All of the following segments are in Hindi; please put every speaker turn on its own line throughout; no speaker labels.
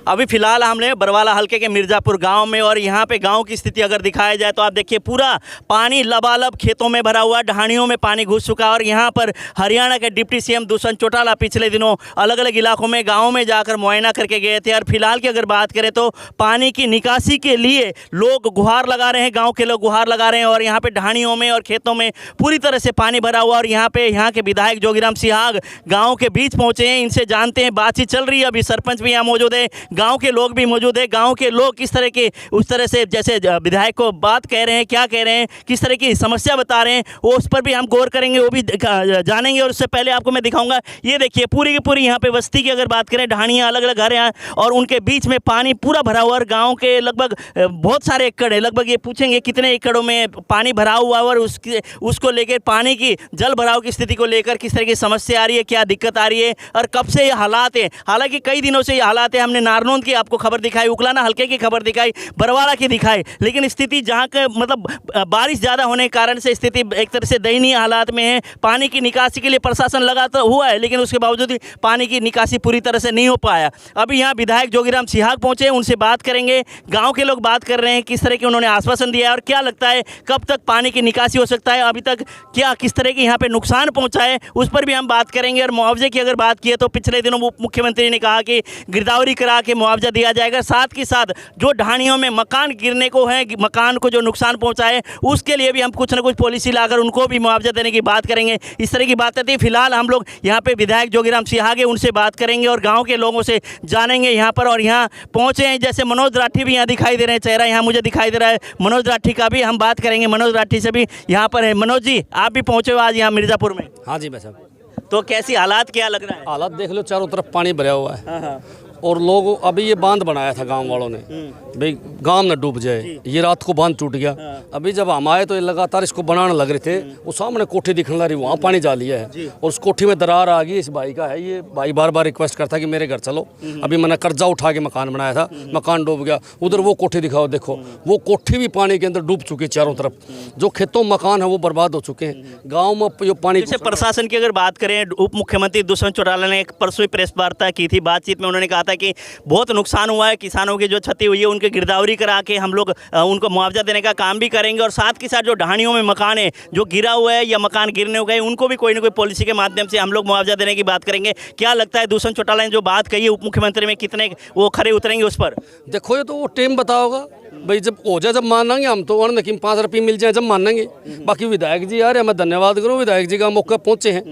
अभी फिलहाल हमने बरवाला हल्के के मिर्ज़ापुर गांव में, और यहाँ पे गांव की स्थिति अगर दिखाया जाए तो आप देखिए पूरा पानी लबालब खेतों में भरा हुआ, ढाणियों में पानी घुस चुका है। और यहाँ पर हरियाणा के डिप्टी सीएम दुष्यंत चौटाला पिछले दिनों अलग अलग इलाकों में गाँव में जाकर मुआयना करके गए थे। और फिलहाल की अगर बात करें तो पानी की निकासी के लिए लोग गुहार लगा रहे हैं, गाँव के लोग गुहार लगा रहे हैं। और यहाँ पे ढाणियों में और खेतों में पूरी तरह से पानी भरा हुआ। और यहाँ के विधायक जोगीराम सिहाग गाँव के बीच पहुँचे हैं, इनसे जानते हैं, बातचीत चल रही है। अभी सरपंच भी यहाँ मौजूद है, गांव के लोग भी मौजूद है। गांव के लोग किस तरह के उस तरह से जैसे विधायक को बात कह रहे हैं, क्या कह रहे हैं, किस तरह की समस्या बता रहे हैं, वो उस पर भी हम गौर करेंगे, वो भी जानेंगे। और उससे पहले आपको मैं दिखाऊंगा, ये देखिए पूरी की पूरी यहाँ पे बस्ती की अगर बात करें, ढाणियाँ अलग अलग घर हैं और उनके बीच में पानी पूरा भरा हुआ। और गाँव के लगभग बहुत सारे एकड़ है, लगभग ये पूछेंगे कितने एकड़ों में पानी भरा हुआ, और उसको लेकर पानी की जल भराव की स्थिति को लेकर किस तरह की समस्या आ रही है, क्या दिक्कत आ रही है और कब से ये हालात है। हालांकि कई दिनों से ये हालात है, हमने नारनौंद की आपको खबर दिखाई, उकलाना हल्के की खबर दिखाई, बरवाला की दिखाई, लेकिन स्थिति जहाँ के मतलब बारिश ज़्यादा होने के कारण से स्थिति एक तरह से दयनीय हालात में है। पानी की निकासी के लिए प्रशासन लगातार हुआ है, लेकिन उसके बावजूद भी पानी की निकासी पूरी तरह से नहीं हो पाया। अभी यहाँ विधायक जोगीराम सिहाग पहुँचे, उनसे बात करेंगे। गाँव के लोग बात कर रहे हैं, किस तरह के उन्होंने आश्वासन दिया है और क्या लगता है कब तक पानी की निकासी हो सकता है, अभी तक क्या किस तरह की यहाँ पे नुकसान पहुँचा है, उस पर भी हम बात करेंगे। और मुआवजे की अगर बात की तो पिछले दिनों उप मुख्यमंत्री ने कहा कि गिरदावरी करा के मुआवजा दिया जाएगा, साथ के साथ जो ढाणियों में मकान गिरने को है, मकान को जो नुकसान पहुंचा है, उसके लिए भी हम कुछ ना कुछ पॉलिसी लाकर उनको भी मुआवजा देने की बात करेंगे। इस तरह की बातें थी। फिलहाल हम लोग यहाँ पे विधायक जोगीराम सिहाग उनसे बात करेंगे और गाँव के लोगों से जानेंगे यहाँ पर। और यहाँ पहुँचे हैं जैसे मनोज राठी भी यहाँ दिखाई दे रहे हैं, चेहरा यहाँ मुझे दिखाई दे रहा है मनोज राठी का भी, हम बात करेंगे। मनोज राठी से भी यहाँ पर है। मनोज जी, आप भी पहुँचे हो आज यहाँ मिर्ज़ापुर में?
हाँ जी भाई साहब।
तो कैसी हालात क्या लग रहा है?
हालात देख लो, चारों तरफ पानी भरा हुआ है।
हाँ।
और लोग अभी ये बांध बनाया था गांव वालों ने, भाई गांव न डूब जाए, ये रात को बांध टूट गया। अभी जब हम आए तो ये लगातार इसको बनाने लग रहे थे। वो सामने कोठी दिखने लग रही, वहाँ पानी जा लिया है और उस कोठी में दरार आ गई। इस भाई का है, ये भाई बार बार रिक्वेस्ट करता कि मेरे घर चलो। अभी मैंने कर्जा उठा के मकान बनाया था, मकान डूब गया। उधर वो कोठी दिखाओ, देखो वो कोठी भी पानी के अंदर डूब चुकी है। चारों तरफ जो खेतों मकान है वो बर्बाद हो चुके हैं। गाँव में जो पानी,
जैसे प्रशासन की अगर बात करें, उप मुख्यमंत्री दुष्यंत चौटाला ने एक परसों प्रेस वार्ता की थी, बातचीत में उन्होंने कहा था कि बहुत नुकसान हुआ है, किसानों की जो क्षति हुई है उनके गिरदावरी करा के हम लोग उनको मुआवजा देने का काम भी करेंगे। और साथ के साथ जो ढाणियों में मकान है, जो गिरा हुआ है या मकान गिरने हो गए, उनको भी कोई ना कोई पॉलिसी के माध्यम से हम लोग मुआवजा देने की बात करेंगे। क्या लगता है दुष्यंत चौटाला ने जो बात कही है उप मुख्यमंत्री में, कितने वो खरे उतरेंगे उस पर?
देखो ये तो वो टेम बताओगा भाई, जब हो जाए जब मानेंगे हम तो, और लेकिन 5 रुपये मिल जाए जब मानेंगे। बाकी विधायक जी यार, मैं धन्यवाद करूँ, विधायक जी का मौका पहुँचे हैं।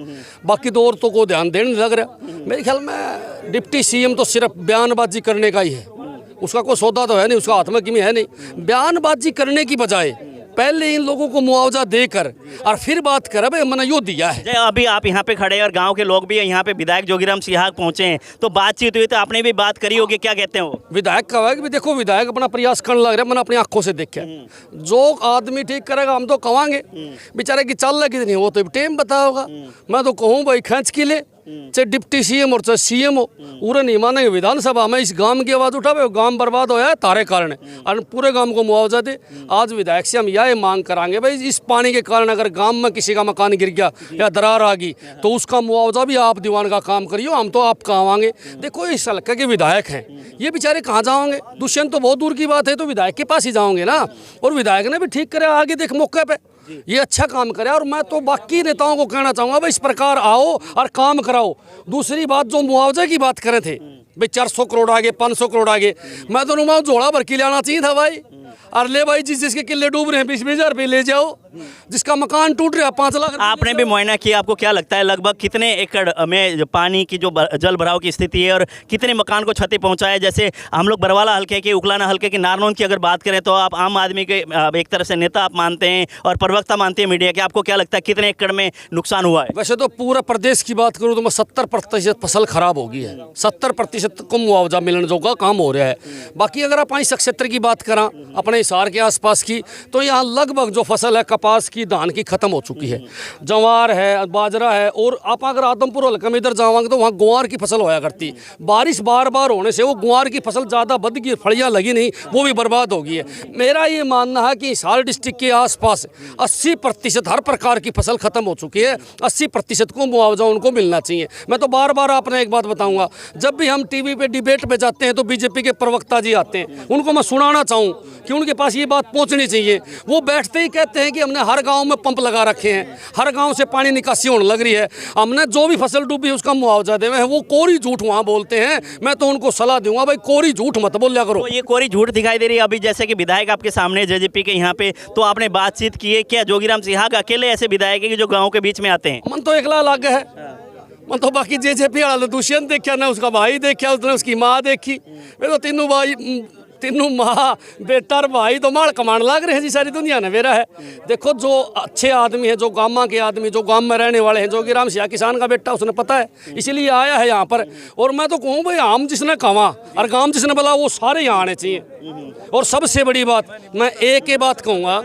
बाकी तो औरतों को ध्यान देने लग रहा। मेरे ख्याल में डिप्टी सीएम तो सिर्फ बयानबाजी करने का ही है, उसका कोई सौदा तो है नहीं, उसका हाथ में किमी है नहीं। बयानबाजी करने की बजाय पहले इन लोगों को मुआवजा देकर और फिर बात कर, भाई मैंने यो दिया है।
अभी आप यहाँ पे खड़े हैं और गांव के लोग भी यहाँ पे विधायक जोगीराम सिहाग पहुँचे हैं, तो बातचीत हुई, तो आपने भी बात करी होगी, क्या कहते हैं वो?
विधायक कहा कि देखो विधायक अपना प्रयास करने लग रहा है, मैंने अपनी आंखों से देखा। जो आदमी ठीक करेगा हम तो कहेंगे, बेचारे की चल लगी नहीं, वो तो टेम बताओगा। मैं तो कहूँ भाई खींच के ले, चाहे डिप्टी सीएम और चाहे सीएम हो, पूरे नहीं मानेंगे। विधानसभा में इस गांव की आवाज़ उठावे, गांव बर्बाद होया है तारे कारण, और पूरे गांव को मुआवजा दे। आज विधायक से हम यह मांग करांगे भाई, इस पानी के कारण अगर गांव में किसी का मकान गिर गया या दरार आ गई तो उसका मुआवजा भी आप दीवान का काम करियो, हम तो आप कहाँ आवांगे। देखो इस हल्के के विधायक हैं, ये बेचारे कहाँ जाओगे? दुष्यंत तो बहुत दूर की बात है, तो विधायक के पास ही जाओगे ना। और विधायक ने भी ठीक करे, आगे देख मौके पे ये अच्छा काम करे। और मैं तो बाकी नेताओं को कहना चाहूँगा भाई, इस प्रकार आओ और काम कराओ। दूसरी बात, जो मुआवजे की बात करे थे भाई, 400 करोड़ आ गए, 500 करोड़ आ गए, मैं तो नुमा झोला भर के लाना चाहिए था भाई। और ले भाई, जिसके किले डूब रहे हैं 20-20 हज़ार रुपये ले जाओ, जिसका मकान टूट रहा है 5 लाख।
आपने भी मुआयना किया, आपको क्या लगता है लगभग कितने एकड़ में पानी की जो जल भराव की स्थिति है और कितने मकान को क्षति पहुंचा है? जैसे हम लोग बरवाला हल्के के, उकलाना हल्के के, नारनौंद की अगर बात करें तो आप आम आदमी के एक तरह से नेता आप मानते हैं और प्रवक्ता मानते हैं मीडिया के, आपको क्या लगता है कितने एकड़ में नुकसान हुआ है?
वैसे तो पूरा प्रदेश की बात करूँ तो मैं 70% फसल खराब हो गई है, 70% को मुआवजा मिलने जो का काम हो रहा है। बाकी अगर आप 5 क्षेत्र की बात करा, अपने हिसार के आसपास की, तो यहाँ लगभग जो फसल है कपास की, धान की ख़त्म हो चुकी है। जवार है, बाजरा है, और आप अगर आदमपुर हल्का में इधर जाओगे तो वहाँ ग्वार की फसल होया करती। बारिश बार बार होने से वो ग्वार की फसल ज़्यादा बद गई, फलियाँ लगी नहीं, वो भी बर्बाद हो गई है। मेरा ये मानना है कि हिसार डिस्ट्रिक्ट के आसपास 80% हर प्रकार की फसल खत्म हो चुकी है। 80% को मुआवजा उनको मिलना चाहिए। मैं तो बार बार आपने एक बात बताऊंगा, जब भी हम टीवी पे डिबेट पे जाते हैं तो बीजेपी के प्रवक्ता जी आते हैं, उनको मैं सुनाना चाहूँ कि उनके पास ये बात पहुँचनी चाहिए। वो बैठते ही कहते हैं कि हमने हर गाँव में पंप लगा रखे हैं, हर गाँव से पानी निकासी होने लग रही है, हमने जो भी फसल डूबी उसका मुआवजा देवे हैं। वो कोरी झूठ वहाँ बोलते हैं। मैं तो उनको सलाह दूंगा, भाई कोरी झूठ मत बोलिया करो।
तो ये कोरी झूठ दिखाई दे रही है। अभी जैसे कि विधायक आपके सामने जेजेपी के यहाँ पे, तो आपने बातचीत की है क्या? जोगीराम सिंह का अकेले ऐसे विधायक है कि जो गाँव के बीच में आते हैं?
मन तो एकला अलग है, मन तो बाकी जेजेपी वाला दुष्यंत देखा ना, उसका भाई देखा, उसने उसकी माँ देखी। वे तो तीनों भाई, तीनों माँ बेटा और भाई तो माल कमाने लग रहे हैं जी। सारी दुनिया ने मेरा है। देखो जो अच्छे आदमी है, जो गामा के आदमी, जो गांव में रहने वाले हैं, जोगीराम सिंह किसान का बेटा, उसने पता है, इसीलिए आया है यहाँ पर। और मैं तो कहूँ भाई, आम जिसने कहा और गांव जिसने बोला वो सारे यहाँ आने चाहिए। और सबसे बड़ी बात मैं एक ही बात कहूँगा,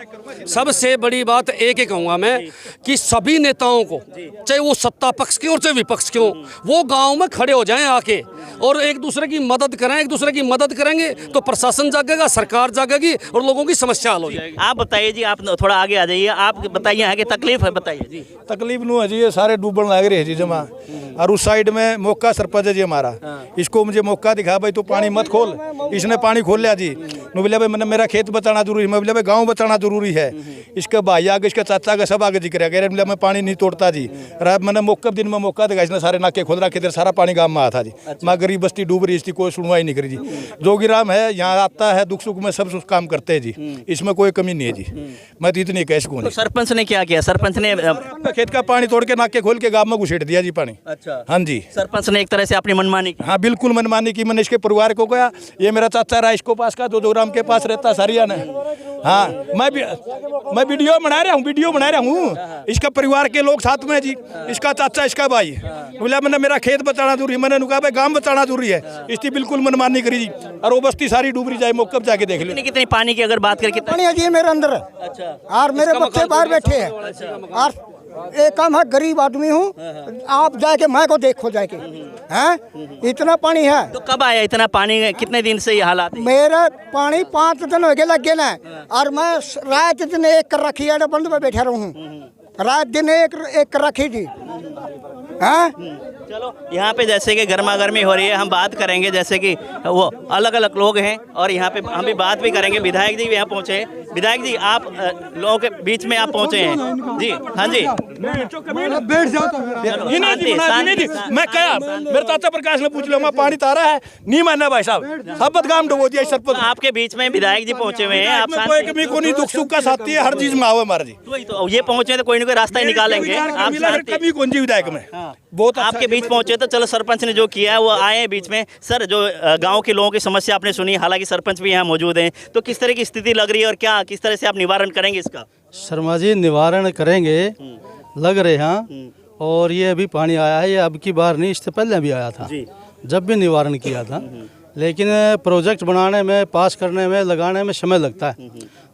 सबसे बड़ी बात एक ही कहूँगा मैं, कि सभी नेताओं को, चाहे वो सत्ता पक्ष के और चाहे विपक्ष के हो, वो गाँव में खड़े हो जाएं आके और एक दूसरे की मदद करें। एक दूसरे की मदद करेंगे तो प्रशासन जागेगा, सरकार जागेगी और लोगों की समस्या हल हो जाएगी।
आप बताइए जी, आप थोड़ा आगे आ जाइए। आप बताइए यहाँ की तकलीफ है, बताइए जी।
तकलीफ नू है जी, ये सारे डूबन लग रहे हैं जी जमा। और उस साइड में मौका सरपंच है जी हमारा, इसको मुझे मौका दिखा भाई तू पानी मत खोल। इसने पानी खोल लिया जी। नु बोले भाई मैंने मेरा खेत बचाना जरूरी है, मैं बोले भाई गाँव बचाना जरूरी है। इसके भाई आगे, इसके चाचा का सब आगे जिक्र है, बोले मैं पानी नहीं तोड़ता जी। मैंने मौका दिन में मौका दिखा, इसने सारे नाके खोल रखे थे, सारा पानी गाँव में आया था जी। मैं गरीब बस्ती डूब रही, इसकी कोई सुनवाई नहीं करी जी। जोगीराम है यहाँ आता है, दुख सुख में सब काम करते हैं जी, इसमें कोई कमी नहीं है जी। मैं तो इतनी कह सकूँ।
तो सरपंच ने क्या किया? सरपंच ने
खेत का पानी तोड़ के नाके खोल के गाँव में घुसेड़ दिया जी पानी। अच्छा, हाँ जी।
सरपंच ने एक तरह से अपनी मनमानी की।
हाँ बिल्कुल मनमानी की। मैंने इसके परिवार को कहा, ये मेरा चाचा रहा इसको पास का, जोगीराम के पास रहता सारिया ने। हाँ मैं वीडियो बना रहा हूँ, इसका परिवार के लोग साथ में जी, इसका चाचा, इसका भाई। बोला मैंने मेरा खेत बचाना जरूरी है, मैंने कहा भाई गाँव बचाना जरूरी है। इसकी बिल्कुल मनमानी करी जी, और वो बस्ती सारी डूब रही जाए, मौके पर जाके देख लो।
कितनी पानी की अगर बात करें,
पानी है जी मेरे अंदर। अच्छा। और मेरे बच्चे बाहर बैठे हैं। और एक काम है, गरीब आदमी हूँ, आप जाके मैं को देखो जाके, हैं इतना पानी है।
तो कब आया इतना पानी? कितने दिन से ये हालात है?
मेरा पानी 5 दिन हो गए लग गए ना। और मैं रात दिन एक कर रखी है, बंद में बैठा रहूँ, रात दिन एक कर रखी जी। हैं
चलो, यहाँ पे जैसे कि गर्मा गर्मी हो रही है, हम बात करेंगे, जैसे कि वो अलग अलग लोग हैं और यहाँ पे हम भी बात भी करेंगे। विधायक जी भी यहाँ पहुँचे हैं। विधायक जी, आप लोगों के बीच में आप पहुँचे हैं जी। हाँ जी,
बैठ जाओ तो मैं क्या, मेरे चाचा प्रकाश ने पूछ लिया, मैं पानी तारा है नहीं मानना भाई साहब, सब बदगाम डुबो दिया सरपंच।
आपके बीच में विधायक जी पहुँचे हुए हैं। आप
कोई कमी को नहीं, दुख सुख का साथी है, हर चीज में आओ हमारा जी।
तो ये पहुँचे तो कोई ना कोई रास्ता ही निकालेंगे। आप
कमी कौन जी विधायक में बहुत
आपके बीच पहुंचे, तो चलो सरपंच ने जो किया है वो आए हैं बीच में। सर, जो गांव के लोगों की समस्या आपने सुनी, हालांकि सरपंच भी यहाँ मौजूद हैं, तो किस तरह की स्थिति लग रही है और क्या किस तरह से आप निवारण करेंगे इसका?
शर्मा जी, निवारण करेंगे, लग रहे हैं। और ये अभी पानी आया है, ये अब की बार नहीं, इससे पहले भी आया था, जब भी निवारण किया था। लेकिन प्रोजेक्ट बनाने में, पास करने में, लगाने में समय लगता है।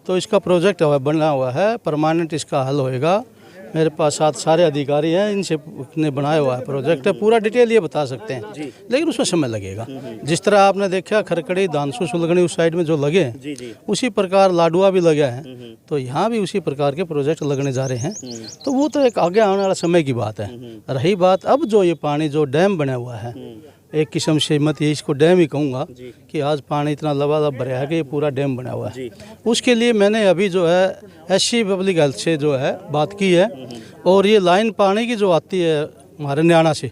तो इसका प्रोजेक्ट बना हुआ है, परमानेंट इसका हल होएगा। मेरे पास साथ सारे अधिकारी हैं, इनसे ने बनाया हुआ है प्रोजेक्ट, पूरा डिटेल ये बता सकते हैं, लेकिन उसमें समय लगेगा। जिस तरह आपने देखा खरकड़ी, दानसू, सुलगनी उस साइड में जो लगे हैं, उसी प्रकार लाडुआ भी लगे हैं, तो यहाँ भी उसी प्रकार के प्रोजेक्ट लगने जा रहे हैं। तो वो तो एक आगे आने वाला समय की बात है। रही बात अब जो ये पानी जो डैम बना हुआ है, एक किस्म से मत ये इसको डैम ही कहूँगा कि आज पानी इतना लबालब भरा है कि ये पूरा डैम बना हुआ है। उसके लिए मैंने अभी जो है एससी पब्लिक हेल्थ से जो है बात की है, और ये लाइन पानी की जो आती है हमारे न्याणा से,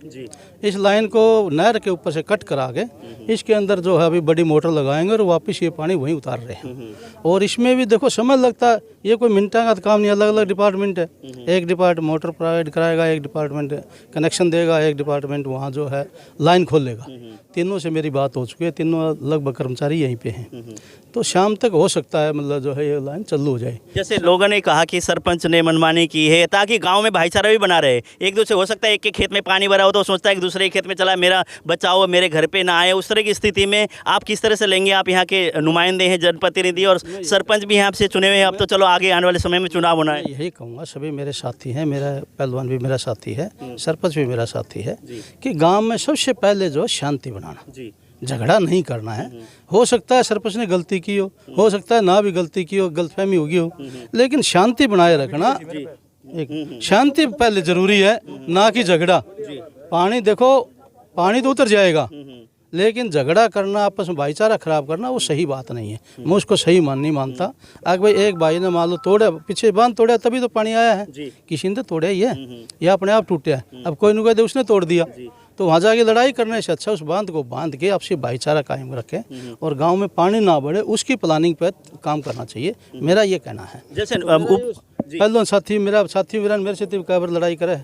इस लाइन को नहर के ऊपर से कट करा के इसके अंदर जो है अभी बड़ी मोटर लगाएंगे और वापस ये पानी वहीं उतार रहे हैं। और इसमें भी देखो समय लगता है, ये कोई मिनटा का काम नहीं, अलग अलग डिपार्टमेंट है। एक डिपार्टमेंट मोटर प्रोवाइड कराएगा, एक डिपार्टमेंट कनेक्शन देगा, एक डिपार्टमेंट वहाँ जो है लाइन खोलेगा। तीनों से मेरी बात हो चुकी है, तीनों लगभग कर्मचारी यहीं पे हैं। तो शाम तक हो सकता है, मतलब जो है ये लाइन चालू हो जाए।
जैसे लोगों ने कहा कि सरपंच ने मनमानी की है ताकि गांव में भाईचारा भी बना रहे। एक दूसरे हो सकता है एक के खेत में पानी भरा हो तो सोचता है एक दूसरे दूसरे खेत में चला, मेरा बचाओ, मेरे घर पे ना आए, उस तरह की स्थिति में आप किस तरह से लेंगे? आप यहाँ के नुमाइंदे हैं, जनप्रतिनिधि और सरपंच भी यहाँ से चुने हुए हैं, अब तो चलो आगे आने वाले समय में चुनाव होना है।
यही कहूँगा, सभी मेरे साथी हैं, मेरा पहलवान भी मेरा साथी है, सरपंच भी मेरा साथी है, कि गांव में सबसे पहले जो शांति बनाना,
जी,
झगड़ा नहीं करना है। हो सकता है सरपंच ने गलती की हो सकता है ना भी गलती की हो, गलतफहमी होगी हो, लेकिन शांति बनाए रखना, एक शांति पहले जरूरी है, ना कि झगड़ा। पानी देखो, पानी तो उतर जाएगा, लेकिन झगड़ा करना, आपस में भाईचारा खराब करना, वो सही बात नहीं है। मैं उसको सही नहीं मानता। अगर भाई एक भाई ने मान लो तोड़ा, पीछे बांध तोड़ा, तभी तो पानी आया है, किसी ने तो तोड़ा ही है, या अपने आप टूटा है। अब कोई न कोई उसने तोड़ दिया, तो वहाँ जाके लड़ाई करने से अच्छा उस बांध को बांध के आपसी भाईचारा कायम रखें और गांव में पानी ना बढ़े, उसकी प्लानिंग पर काम करना चाहिए, मेरा ये कहना है।
जैसे
पहले साथी मेरा मेरे से कई बार लड़ाई करे,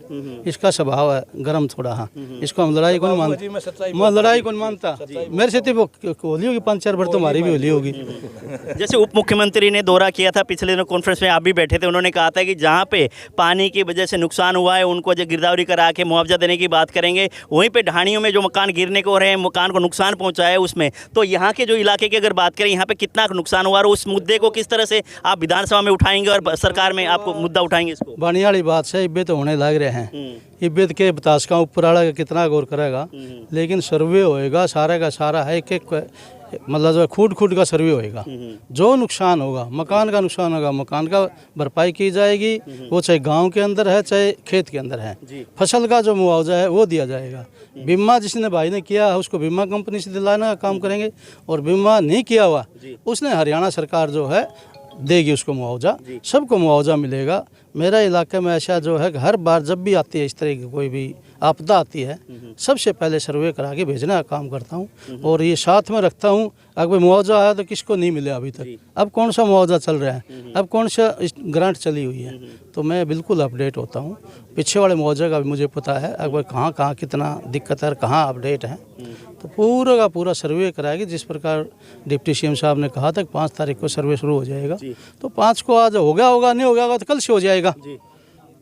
इसका स्वभाव है गरम थोड़ा। हाँ, इसको हम लड़ाई कौन मानते, मैं लड़ाई कौन मानता, मेरे से होली होगी 5-4 बार, तो हमारी भी होली होगी।
जैसे उप मुख्यमंत्री ने दौरा किया था पिछले दिनों, कॉन्फ्रेंस में आप भी बैठे थे, उन्होंने कहा था कि जहाँ पे पानी की वजह से नुकसान हुआ है उनको जो गिरदावरी करा के मुआवजा देने की बात करेंगे, वहीं पे ढाणियों में जो मकान गिरने को हो रहे हैं, मकान को नुकसान पहुँचा है उसमें, तो यहाँ के जो इलाके की अगर बात करें, यहाँ पे कितना नुकसान हुआ और उस मुद्दे को किस तरह से आप विधानसभा में उठाएंगे और सरकार में आपको मुद्दा उठाएंगे इसको?
बढ़िया वाली बात से इब्बे तो होने लग रहे हैं, इब्बे के बतास का ऊपर वाला कितना गौर करेगा, लेकिन सर्वे होएगा सारा का सारा है, एक मतलब जो खूट का सर्वे होएगा, जो नुकसान होगा, मकान का नुकसान होगा, मकान का भरपाई की जाएगी, वो चाहे गांव के अंदर है चाहे खेत के अंदर है। फसल का जो मुआवजा है वो दिया जाएगा। बीमा जिसने भाई ने किया है उसको बीमा कंपनी से दिलाने का काम करेंगे, और बीमा नहीं किया हुआ उसने हरियाणा सरकार जो है देगी उसको मुआवजा, सबको मुआवजा मिलेगा। मेरा इलाके में ऐसा जो है हर बार जब भी आती है इस तरह की कोई भी आपदा आती है, सबसे पहले सर्वे करा के भेजने का काम करता हूँ और ये साथ में रखता हूँ। अगर मुआवजा आया तो किसको नहीं मिले अभी तक, अब कौन सा मुआवजा चल रहा है, अब कौन सा ग्रांट चली हुई है, तो मैं बिल्कुल अपडेट होता हूँ। पीछे वाले मुआवजे का भी मुझे पता है, अगर कहाँ कहाँ कितना दिक्कत है, कहाँ अपडेट है, तो पूरा का पूरा सर्वे कराएगी। जिस प्रकार डिप्टी सीएम साहब ने कहा था कि 5 तारीख को सर्वे शुरू हो जाएगा, तो 5 को आज होगा नहीं होगा तो कल से हो जाएगा।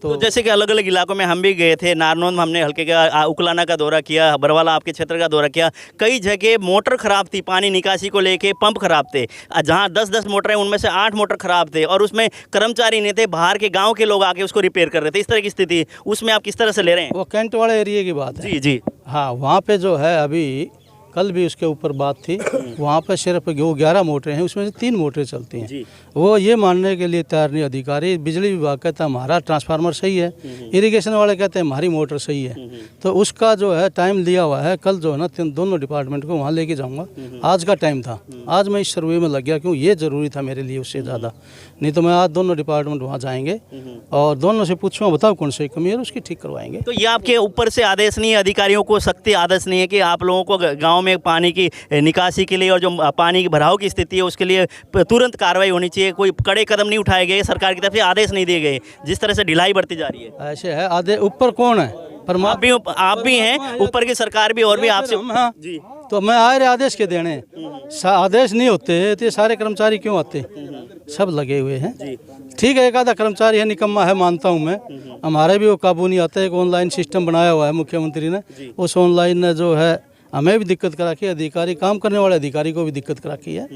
तो जैसे कि अलग अलग इलाकों में हम भी गए थे, नारनौंद में हमने हल्के का उकलाना का दौरा किया, बरवाला आपके क्षेत्र का दौरा किया, कई जगह मोटर ख़राब थी, पानी निकासी को लेके पंप ख़राब थे, जहां 10-10 मोटर हैं उनमें से 8 मोटर ख़राब थे और उसमें कर्मचारी नहीं थे, बाहर के गांव के लोग आके उसको रिपेयर कर रहे थे। इस तरह की स्थिति, उसमें आप किस तरह से ले रहे हैं?
वो कैंट वाले एरिया की बात है।
जी जी,
हाँ, वहाँ पे जो है अभी कल भी उसके ऊपर बात थी, वहाँ पर सिर्फ वो 11 मोटरें हैं, उसमें से 3 मोटरें चलती हैं। वो ये मानने के लिए तैयार नहीं अधिकारी। बिजली विभाग कहता है हमारा ट्रांसफार्मर सही है, इरिगेशन वाले कहते हैं हमारी मोटर सही है। तो उसका जो है टाइम दिया हुआ है, कल जो है ना दोनों डिपार्टमेंट को वहाँ लेके जाऊँगा। आज का टाइम था, आज मैं इस सर्वे में लग गया, क्यों ये ज़रूरी था मेरे लिए उससे ज़्यादा, नहीं तो मैं आज दोनों डिपार्टमेंट वहाँ जाएंगे और दोनों से पूछूँगा बताओ कौन सी कमी है, उसकी ठीक करवाएंगे।
तो ये आपके ऊपर से आदेश नहीं है, अधिकारियों को सख्ती आदेश नहीं है कि आप लोगों को गाँव में पानी की निकासी के लिए और जो पानी की भराव की स्थिति है उसके लिए तुरंत कार्रवाई होनी चाहिए, कोई कड़े कदम नहीं उठाए गए, सरकार की तरफ से आदेश नहीं दिए गए, जिस तरह से ढिलाई बढ़ती जा रही है?
ऐसे है, आधे ऊपर कौन है,
आप भी हैं, ऊपर की सरकार भी, और भी आपसे।
हाँ जी, तो मैं आए आदेश के देने, आदेश नहीं होते तो ये सारे कर्मचारी क्यों आते, सब लगे हुए हैं। ठीक है, एक आधा कर्मचारी है निकम्मा है, मानता हूँ मैं, हमारे भी वो काबू नहीं आता है। एक ऑनलाइन सिस्टम बनाया हुआ है मुख्यमंत्री ने, उस ऑनलाइन ने जो है हमें भी दिक्कत करा की, अधिकारी काम करने वाले अधिकारी को भी दिक्कत करा की है,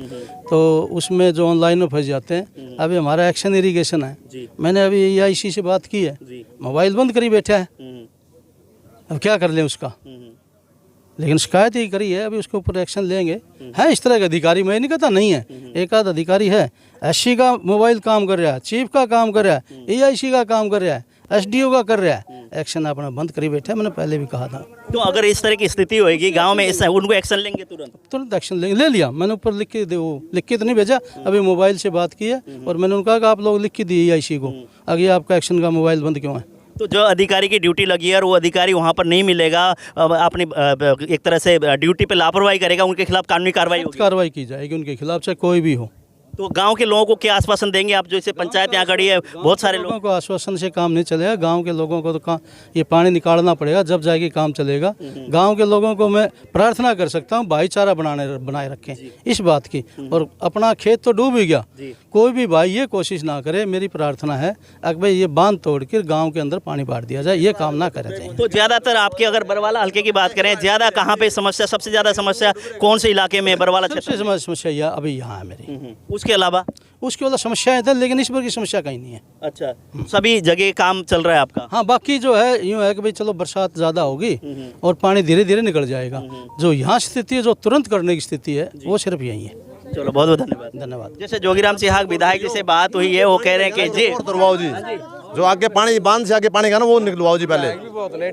तो उसमें जो ऑनलाइन में फंस जाते हैं। अभी हमारा एक्शन इरिगेशन है, मैंने अभी EIC से बात की है, मोबाइल बंद करी बैठा है, अब क्या कर लें उसका, लेकिन शिकायत ही करी है, अभी उसके ऊपर एक्शन लेंगे। है इस तरह के अधिकारी, मैं नहीं कहता नहीं है, एक आध अधिकारी है, SC का मोबाइल काम कर रहा है, चीफ का काम कर रहा है, EIC का काम कर रहा है, SDO का कर रहा है, एक्शन अपना बंद करी बैठे, मैंने पहले भी कहा था।
तो अगर इस तरह की स्थिति होगी गांव में, उनको एक्शन लेंगे तुरंत
एक्शन लेंगे, ले लिया मैंने, ऊपर लिख के तो नहीं भेजा, अभी मोबाइल से बात की है और मैंने उनका कहा आप लोग लिख के दिए EIC को, आगे आपका एक्शन का मोबाइल बंद क्यों है।
तो जो अधिकारी की ड्यूटी लगी है और वो अधिकारी वहाँ पर नहीं मिलेगा, अपनी एक तरह से ड्यूटी पे लापरवाही करेगा, उनके खिलाफ कानूनी कार्रवाई
की जाएगी, उनके खिलाफ चाहे कोई भी हो,
तो गांव के लोगों को क्या आश्वासन देंगे आप, जो इसे पंचायत यहाँ खड़ी है, बहुत सारे
लोगों
लोग।
को आश्वासन से काम नहीं चलेगा। गांव के लोगों को तो ये पानी निकालना पड़ेगा, जब जाके काम चलेगा। गांव के लोगों को मैं प्रार्थना कर सकता हूं भाईचारा बनाए रखें इस बात की। और अपना खेत तो डूब ही गया, कोई भी भाई ये कोशिश ना करे, मेरी प्रार्थना है कि भाई ये बांध तोड़ कर गाँव के अंदर पानी बांट दिया जाए, ये काम ना करे चाहिए।
तो ज़्यादातर आपके अगर बरवाला हल्के की बात करें, ज़्यादा कहाँ पे समस्या, सबसे ज़्यादा समस्या कौन से इलाके में बरवाला क्षेत्र?
सबसे समस्या अभी यहाँ है मेरी।
उसके अलावा
उसके वाला समस्याएं थे, लेकिन इस बार की समस्या कहीं नहीं है।
अच्छा, सभी जगह काम चल रहा है आपका?
हाँ, बाकी जो है यूँ है कि भाई चलो बरसात ज़्यादा होगी और पानी धीरे धीरे निकल जाएगा। जो यहाँ स्थिति है, जो तुरंत करने की स्थिति है, वो सिर्फ यही है।
चलो, बहुत बहुत धन्यवाद।
धन्यवाद।
जैसे जोगीराम सिहाग विधायक जी से बात हुई है, वो कह रहे हैं कि जी
तुरवाओ जी, जो आगे पानी बांध से आगे पानी का ना वो निकलवाओ जी पहले।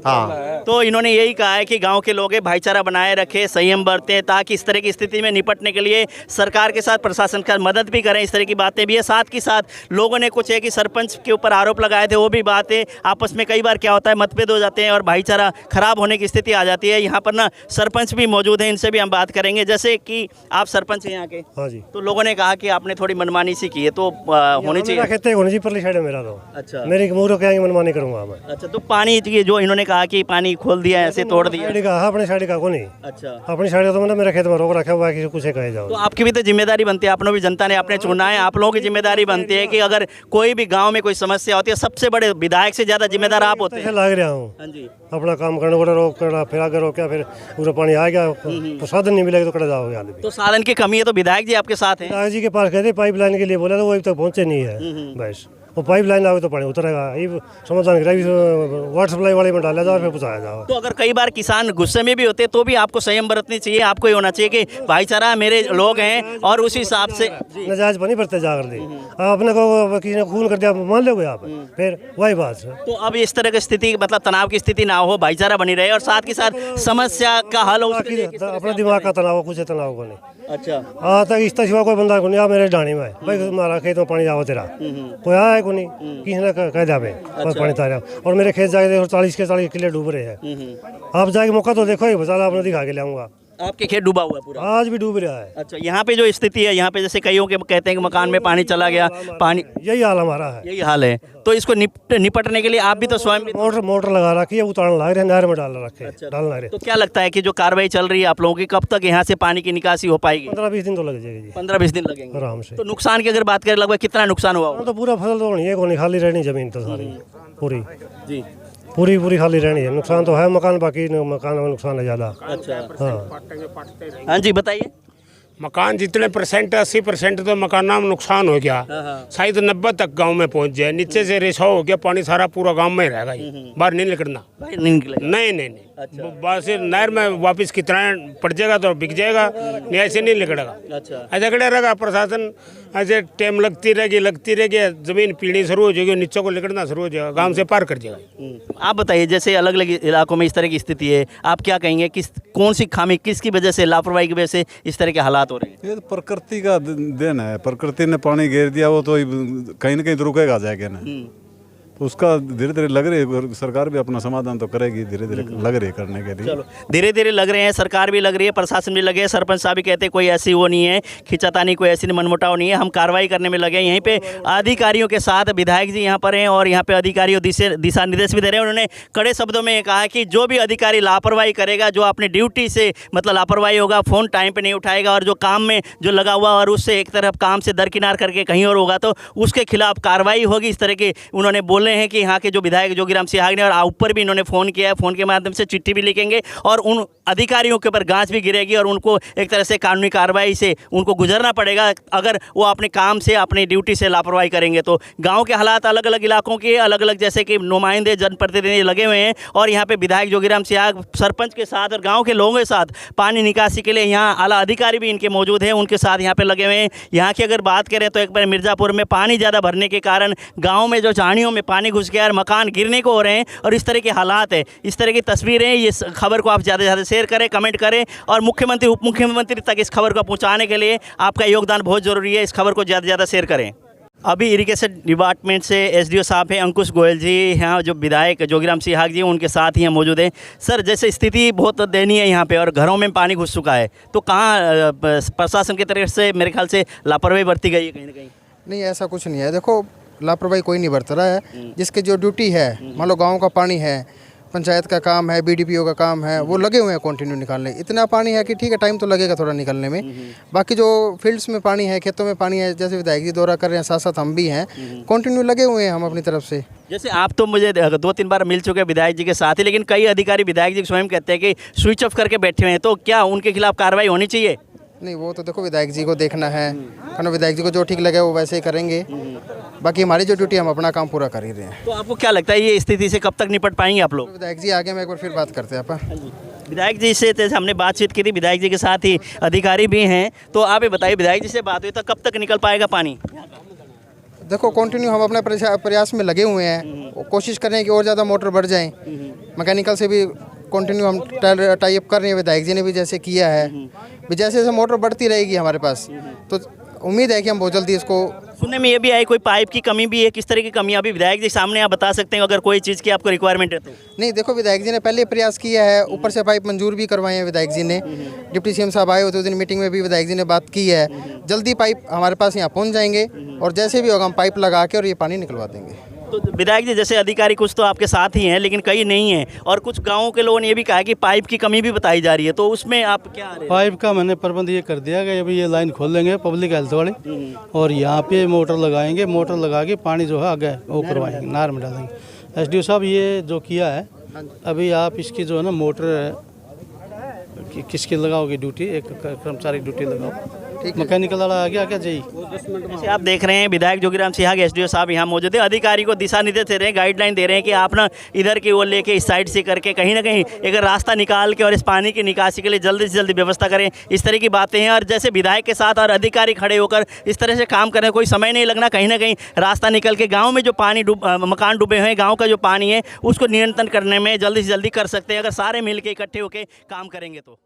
हाँ,
तो इन्होंने यही कहा है कि गांव के लोग भाईचारा बनाए रखें, संयम बरतें, ताकि इस तरह की स्थिति में निपटने के लिए सरकार के साथ प्रशासन का मदद भी करें। इस तरह की बातें भी है। साथ ही साथ लोगों ने कुछ है कि सरपंच के ऊपर आरोप लगाए थे, वो भी बातें आपस में कई बार क्या होता है, मतभेद हो जाते हैं और भाईचारा खराब होने की स्थिति आ जाती है। यहाँ पर ना सरपंच भी मौजूद हैं, इनसे भी हम बात करेंगे। जैसे कि आप सरपंच हैं यहाँ के,
हाँ जी।
तो लोगों ने कहा कि आपने थोड़ी मनमानी सी की है, तो होनी चाहिए।
खेते होनी चाहिए, परली साइड है मेरा तो।
अच्छा,
मेरी मुँह क्या मनमानी करूंगा मैं।
अच्छा, तो पानी ये जो इन्होंने कहा कि पानी खोल दिया, ऐसे तोड़ दिया।
साइड का अपनी साइड का को नहीं।
अच्छा,
अपनी साइड का तो मैंने मेरे खेत में रोक रखा हुआ है, किसी कुछ कहे जाओ।
तो आपकी भी तो जिम्मेदारी बनती है, आपने भी जनता ने आपने चुना है, आप लोगों की जिम्मेदारी बनती है कि अगर कोई भी गांव में कोई समस्या होती है, सबसे बड़े विधायक से ज्यादा जिम्मेदार आप होते हैं।
लग रहा हूँ
हाँ जी।
अपना काम करने को रोक करना, फिर आगे रोका, फिर पूरा पानी आ गया तो साधन नहीं मिलेगा तो कड़ा जाओगे आदमी।
तो साधन की कमी है, तो विधायक जी आपके साथ हैं।
विधायक जी के पास कहते पाइपलाइन के लिए बोला तो वो अभी तक पहुंचे नहीं है। बस वो पाइपलाइन आगे तो पानी उतरेगा, ये समाधान वाटर सप्लाई वाले में डाला जाओ फिर पहुँचाया जाओ।
तो अगर कई बार किसान गुस्से में भी होते तो भी आपको संयम बरतनी चाहिए, आपको ये होना चाहिए कि भाईचारा मेरे लोग हैं और उस हिसाब से।
नजायज पानी भरते जाकर दी आपने को किसी ने खून कर दिया मान लोगे आप, फिर वही बात है।
तो अब इस तरह की स्थिति, मतलब तनाव की स्थिति ना हो, भाईचारा बनी रहे और साथ के साथ समस्या का हल हो।
अपने दिमाग का तनाव, कुछ तनाव को नहीं।
अच्छा,
आज तक इस सिवा कोई बंदा को नहीं। मेरे ढाणी में भाई तुम्हारा खेत में पानी जाओ तेरा कोई आया है को नहीं, किसी ने कह दिया भाई पानी तारा। और मेरे खेत जाके 40 के 40 किले डूब रहे हैं। आप जाके मौका तो देखो, बचा आपने दिखा के लाऊंगा।
आपके खेत डूबा हुआ है पूरा?
आज भी डूब रहा है।
अच्छा, यहाँ पे जो स्थिति है, यहाँ पे जैसे कईयों के कहते हैं कि मकान में पानी चला गया, पानी,
यही हाल हमारा है।
यही हाल है। तो इसको निपटने के लिए आप भी तो स्वयं भी
मोटर लगा रखी है, उतारना लग रहे, नहर में डाल रखे, डालना रहे।
तो क्या लगता है कि जो कार्रवाई चल रही है आप लोगों की, कब तक यहाँ से पानी की निकासी हो पाएगी?
15-20 दिन तो लग जाएगी जी।
15-20 दिन लगेंगे
आराम से।
तो नुकसान की अगर बात करें, लगभग कितना नुकसान हुआ होगा?
तो पूरा फसल तो नहीं है, को नहीं, खाली रहनी जमीन तो सारी पूरी
जी,
पूरी खाली रहनी है। नुकसान तो है मकान, बाकी मकान में नुकसान है ज़्यादा।
अच्छा,
हाँ
हाँ जी, बताइए।
मकान जितने परसेंट 80% तो मकाना में नुकसान हो गया, शायद 90 तक गांव में पहुंच जाए। नीचे से रिसाव हो गया, पानी सारा पूरा गांव में रहेगा, बाहर नहीं निकलना।
नहीं निकलेगा?
नहीं, बस नहर में वापस कितना पड़ जाएगा तो बिक जाएगा, नहीं ऐसे नहीं निकलेगा।
अच्छा,
ऐसा खड़ा रहेगा प्रशासन, ऐसे टाइम लगती रहेगी, जमीन पीनी शुरू हो जाएगी, नीचे को निकलना शुरू हो जाएगा, गाँव से पार कर जाएगा।
आप बताइए, जैसे अलग अलग इलाकों में इस तरह की स्थिति है, आप क्या कहेंगे, कौन सी खामी, किसकी वजह से, लापरवाही की वजह से इस तरह के हालात हो रहे हैं?
ये तो प्रकृति का देन है। प्रकृति ने पानी घेर दिया, वो तो कहीं ना कहीं तो रुकेगा जाएगा ना। तो उसका धीरे धीरे लग रही है, सरकार भी अपना समाधान तो करेगी, धीरे धीरे लग रही है करने के लिए।
चलो, धीरे धीरे लग रहे हैं, सरकार भी लग रही है, प्रशासन भी लगे है। सरपंच साहब भी कहते हैं कोई ऐसी वो नहीं है, खिंचातानी, कोई ऐसी मनमुटाव नहीं है, हम कार्रवाई करने में लगे हैं। यहीं पे अधिकारियों के साथ विधायक जी यहाँ पर हैं और यहाँ पे अधिकारियों दिशा निर्देश भी दे रहे हैं। उन्होंने कड़े शब्दों में कहा कि जो भी अधिकारी लापरवाही करेगा, जो अपनी ड्यूटी से मतलब लापरवाही होगा, फ़ोन टाइम पर नहीं उठाएगा और जो काम में जो लगा हुआ और उससे एक तरफ काम से दरकिनार करके कहीं और होगा, तो उसके खिलाफ कार्रवाई होगी। इस तरह के उन्होंने बोले हैं कि यहाँ के जो विधायक जोगीराम सिहाग ने, और ऊपर भी इन्होंने फ़ोन किया है, फ़ोन के माध्यम से चिट्ठी भी लिखेंगे और उन अधिकारियों के ऊपर गांच भी गिरेगी और उनको एक तरह से कानूनी कार्रवाई से उनको गुजरना पड़ेगा अगर वो अपने काम से, अपनी ड्यूटी से लापरवाही करेंगे। तो गांव के हालात अलग अलग इलाकों के अलग अलग, जैसे कि नुमाइंदे, जनप्रतिनिधि लगे हुए हैं और यहाँ पे विधायक जोगीराम सिहाग सरपंच के साथ और गाँव के लोगों के साथ पानी निकासी के लिए यहाँ आला अधिकारी भी इनके मौजूद हैं, उनके साथ यहाँ पर लगे हुए हैं। यहाँ की अगर बात करें तो एक बार मिर्ज़ापुर में पानी ज़्यादा भरने के कारण गाँव में जो झाड़ियों में पानी घुस गया और मकान गिरने को हो रहे हैं और इस तरह के हालात है, इस तरह की तस्वीरें, ये खबर को आप ज़्यादा से ज़्यादा शेयर करें, कमेंट करें और मुख्यमंत्री, उप मुख्यमंत्री तक इस खबर को पहुंचाने के लिए आपका योगदान बहुत ज़रूरी है। इस खबर को ज़्यादा से ज़्यादा शेयर करें। अभी इरिगेशन डिपार्टमेंट से एसडीओ साहब हैं अंकुश गोयल जी, यहाँ जो विधायक जोगीराम सिहाग जी उनके साथ ही मौजूद हैं। सर, जैसे स्थिति बहुत दयनीय है यहाँ पे और घरों में पानी घुस चुका है, तो कहाँ प्रशासन की तरफ से मेरे ख्याल से लापरवाही बरती गई है कहीं ना कहीं?
नहीं, ऐसा कुछ नहीं है। देखो, लापरवाही कोई नहीं बरत रहा है। जिसकी जो ड्यूटी है, मान लो गाँव का पानी है, पंचायत का काम है, बीडीपीओ का काम है, वो लगे हुए हैं कंटिन्यू निकालने। इतना पानी है कि ठीक है, टाइम तो लगेगा थोड़ा निकलने में। बाकी जो फील्ड्स में पानी है, खेतों में पानी है, जैसे विधायक जी दौरा कर रहे हैं, साथ साथ हम भी हैं, कंटिन्यू लगे हुए हैं हम अपनी तरफ से।
जैसे आप तो मुझे 2-3 बार मिल चुके हैं विधायक जी के साथ ही, लेकिन कई अधिकारी विधायक जी स्वयं कहते हैं कि स्विच ऑफ करके बैठे हुए हैं, तो क्या उनके खिलाफ कार्रवाई होनी चाहिए?
नहीं, वो तो देखो विधायक जी को देखना है, विधायक जी को जो ठीक लगे वो वैसे ही करेंगे। बाकी हमारी जो ड्यूटी, हम अपना काम पूरा कर ही रहे हैं।
तो आपको क्या लगता है ये स्थिति से कब तक निपट पाएंगे आप लोग?
विधायक जी आगे में एक बार फिर बात करते हैं अपन।
विधायक जी से जैसे हमने बातचीत की थी, विधायक जी के साथ ही अधिकारी भी हैं, तो आप ये बताइए विधायक जी से बात हुई तो कब तक निकल पाएगा पानी?
देखो, कंटिन्यू हम अपने प्रयास में लगे हुए हैं, कोशिश कर रहे हैं कि और ज़्यादा मोटर बढ़ जाएं। मैकेनिकल से भी कंटिन्यू हम टाई अप कर रहे हैं, विधायक जी ने भी जैसे किया है। जैसे जैसे मोटर बढ़ती रहेगी हमारे पास, तो उम्मीद है कि हम बहुत जल्दी इसको।
सुनने में ये भी आई कोई पाइप की कमी भी है, किस तरह की कमी अभी विधायक जी सामने आप बता सकते हैं अगर कोई चीज़ की आपको रिक्वायरमेंट है तो?
नहीं, देखो, विधायक जी ने पहले प्रयास किया है, ऊपर से पाइप मंजूर भी करवाए हैं विधायक जी ने। डिप्टी सीएम साहब आए होते उस दिन मीटिंग में भी विधायक जी ने बात की है। जल्दी पाइप हमारे पास यहाँ पहुँच जाएंगे और जैसे भी होगा हम पाइप लगा के और ये पानी निकलवा देंगे।
तो विधायक जी, जैसे अधिकारी कुछ तो आपके साथ ही हैं लेकिन कई नहीं हैं, और कुछ गाँवों के लोगों ने ये भी कहा कि पाइप की कमी भी बताई जा रही है, तो उसमें आप क्या?
पाइप का मैंने प्रबंध ये कर दिया कि अभी ये लाइन खोल देंगे पब्लिक हेल्थ वाले, और यहाँ पे मोटर लगाएंगे, मोटर लगा के पानी जो है आगे वो करवाएंगे, नार में डालेंगे। एसडीओ साहब ये जो किया है, अभी आप इसकी जो है ना मोटर किसकी लगाओगे ड्यूटी? एक कर्मचारी ड्यूटी लगाओ, मैकेनिकल वाला आ गया क्या जी?
जैसे आप देख रहे हैं विधायक जोगीराम सिहाग एसडीओ साहब यहाँ मौजूद है, अधिकारी को दिशा निर्देश दे रहे हैं, गाइडलाइन दे रहे हैं कि आप ना इधर की ओर लेके इस साइड से करके कहीं ना कहीं एक रास्ता निकाल के और इस पानी की निकासी के लिए जल्दी से जल्दी व्यवस्था करें। इस तरह की बातें हैं, और जैसे विधायक के साथ और अधिकारी खड़े होकर इस तरह से काम करें, कोई समय नहीं लगना, कहीं ना कहीं रास्ता निकल के गाँव में जो पानी मकान डूबे हुए हैं, गाँव का जो पानी है उसको नियंत्रण करने में जल्दी से जल्दी कर सकते हैं अगर सारे मिल के इकट्ठे होकर काम करेंगे तो।